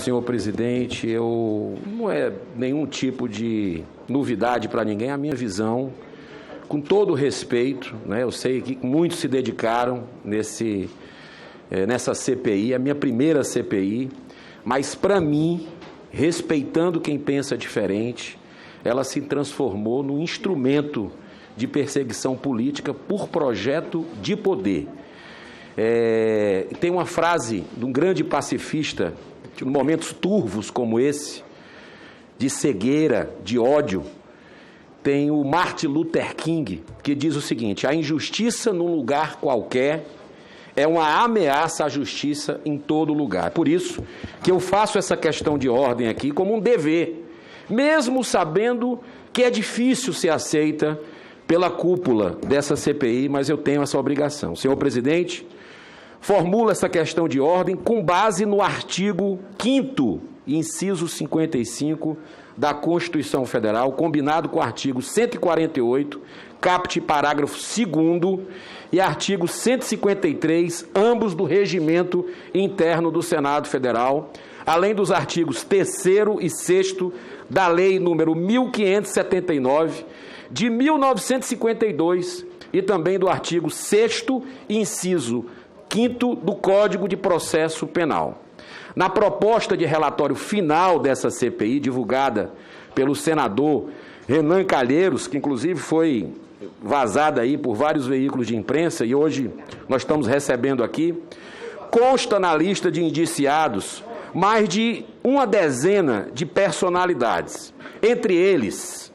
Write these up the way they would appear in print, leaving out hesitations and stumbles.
senhor presidente. Não é nenhum tipo de novidade para ninguém a minha visão, com todo o respeito, né? Eu sei que muitos se dedicaram nessa CPI, a minha primeira CPI, mas para mim, respeitando quem pensa diferente, ela se transformou num instrumento de perseguição política por projeto de poder. Tem uma frase de um grande pacifista, que em momentos turvos como esse, de cegueira, de ódio, tem o Martin Luther King, que diz o seguinte: a injustiça num lugar qualquer é uma ameaça à justiça em todo lugar. Por isso que eu faço essa questão de ordem aqui como um dever, mesmo sabendo que é difícil ser aceita pela cúpula dessa CPI, mas eu tenho essa obrigação. Senhor presidente, formula essa questão de ordem com base no artigo 5º, inciso 55 da Constituição Federal, combinado com o artigo 148, caput parágrafo 2º, e artigo 153, ambos do Regimento Interno do Senado Federal, além dos artigos 3º e 6º da Lei número 1579, de 1952, e também do artigo 6º, inciso 5º do Código de Processo Penal. Na proposta de relatório final dessa CPI, divulgada pelo senador Renan Calheiros, que inclusive foi vazada aí por vários veículos de imprensa e hoje nós estamos recebendo aqui, consta na lista de indiciados mais de uma dezena de personalidades, entre eles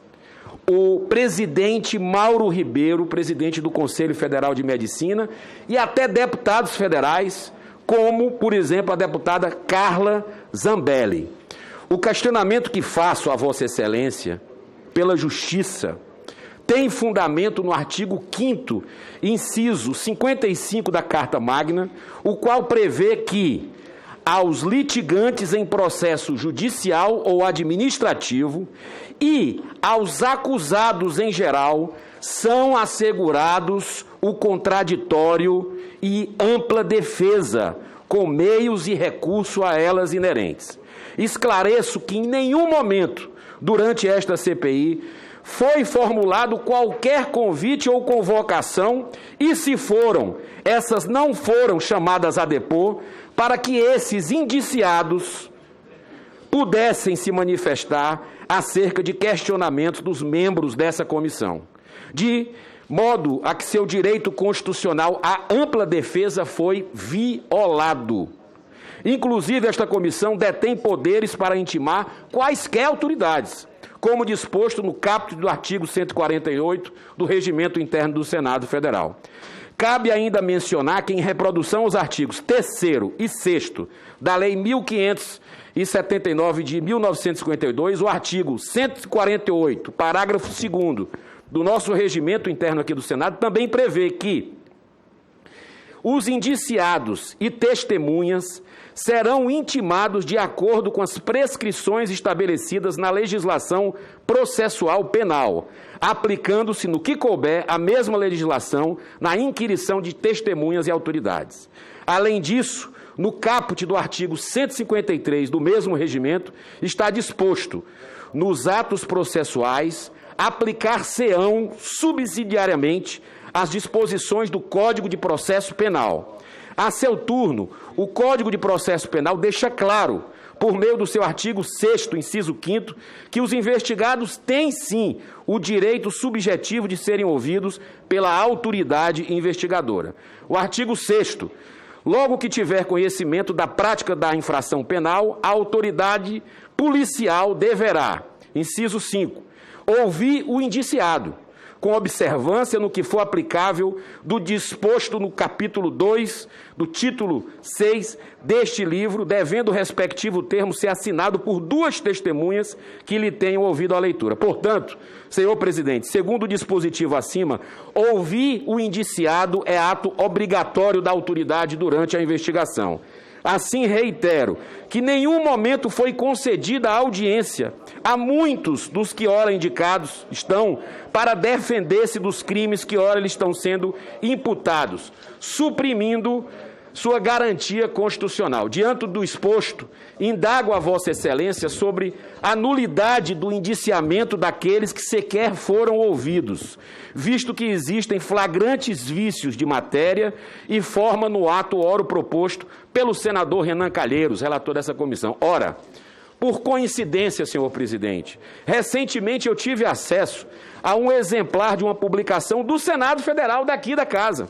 o presidente Mauro Ribeiro, presidente do Conselho Federal de Medicina, e até deputados federais, como, por exemplo, a deputada Carla Zambelli. O questionamento que faço a Vossa Excelência, pela Justiça, tem fundamento no artigo 5º, inciso 55 da Carta Magna, o qual prevê que aos litigantes em processo judicial ou administrativo e aos acusados em geral são assegurados o contraditório e ampla defesa, com meios e recurso a elas inerentes. Esclareço que em nenhum momento, durante esta CPI, foi formulado qualquer convite ou convocação, e se foram, essas não foram chamadas a depor, para que esses indiciados pudessem se manifestar acerca de questionamentos dos membros dessa comissão, de modo a que seu direito constitucional à ampla defesa foi violado. Inclusive, esta comissão detém poderes para intimar quaisquer autoridades, como disposto no caput do artigo 148 do Regimento Interno do Senado Federal. Cabe ainda mencionar que, em reprodução aos artigos 3º e 6º da Lei 1579 de 1952, o artigo 148, parágrafo 2º do nosso regimento interno aqui do Senado, também prevê que os indiciados e testemunhas serão intimados de acordo com as prescrições estabelecidas na legislação processual penal, aplicando-se no que couber a mesma legislação na inquirição de testemunhas e autoridades. Além disso, no caput do artigo 153 do mesmo regimento, está disposto, nos atos processuais, aplicar-se-ão subsidiariamente as disposições do Código de Processo Penal. A seu turno, o Código de Processo Penal deixa claro, por meio do seu artigo 6º, inciso 5º, que os investigados têm, sim, o direito subjetivo de serem ouvidos pela autoridade investigadora. O artigo 6º, logo que tiver conhecimento da prática da infração penal, a autoridade policial deverá, inciso 5, ouvir o indiciado, com observância no que for aplicável do disposto no capítulo 2 do título 6 deste livro, devendo o respectivo termo ser assinado por 2 testemunhas que lhe tenham ouvido a leitura. Portanto, senhor presidente, segundo o dispositivo acima, ouvir o indiciado é ato obrigatório da autoridade durante a investigação. Assim, reitero que em nenhum momento foi concedida a audiência a muitos dos que ora indicados estão para defender-se dos crimes que ora lhes estão sendo imputados, suprimindo sua garantia constitucional. Diante do exposto, indago a Vossa Excelência sobre a nulidade do indiciamento daqueles que sequer foram ouvidos, visto que existem flagrantes vícios de matéria e forma no ato oro proposto pelo senador Renan Calheiros, relator dessa comissão. Ora, por coincidência, senhor presidente, recentemente eu tive acesso a um exemplar de uma publicação do Senado Federal daqui da casa,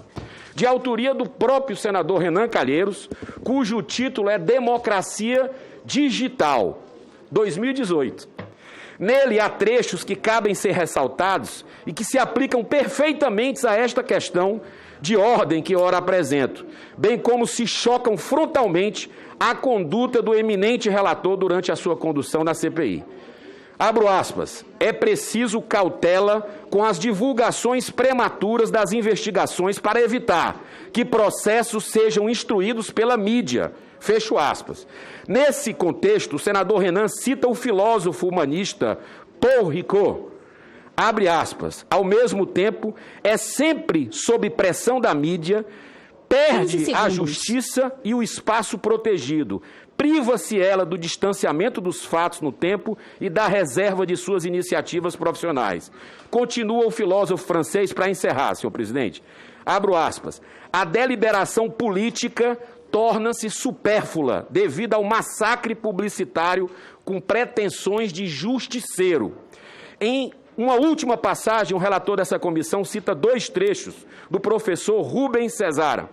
de autoria do próprio senador Renan Calheiros, cujo título é Democracia Digital, 2018. Nele há trechos que cabem ser ressaltados e que se aplicam perfeitamente a esta questão de ordem que ora apresento, bem como se chocam frontalmente a conduta do eminente relator durante a sua condução na CPI. Abro aspas, é preciso cautela com as divulgações prematuras das investigações para evitar que processos sejam instruídos pela mídia. Fecho aspas. Nesse contexto, o senador Renan cita o filósofo humanista Paul Ricoeur. Abre aspas. Ao mesmo tempo, é sempre sob pressão da mídia, perde a justiça e o espaço protegido. Priva-se ela do distanciamento dos fatos no tempo e da reserva de suas iniciativas profissionais. Continua o filósofo francês para encerrar, senhor presidente. Abro aspas. A deliberação política torna-se supérflua devido ao massacre publicitário com pretensões de justiceiro. Em uma última passagem, o relator dessa comissão cita 2 trechos do professor Rubens Cesara.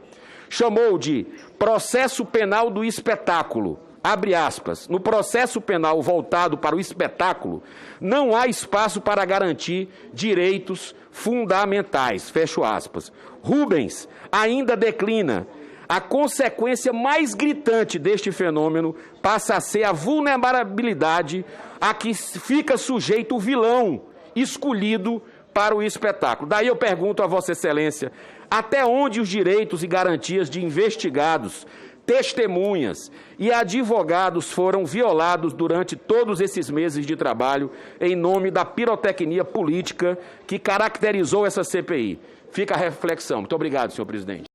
Chamou de processo penal do espetáculo. Abre aspas. No processo penal voltado para o espetáculo, não há espaço para garantir direitos fundamentais. Fecho aspas. Rubens ainda declina. A consequência mais gritante deste fenômeno passa a ser a vulnerabilidade a que fica sujeito o vilão escolhido para o espetáculo. Daí eu pergunto a Vossa Excelência, até onde os direitos e garantias de investigados, testemunhas e advogados foram violados durante todos esses meses de trabalho em nome da pirotecnia política que caracterizou essa CPI? Fica a reflexão. Muito obrigado, senhor presidente.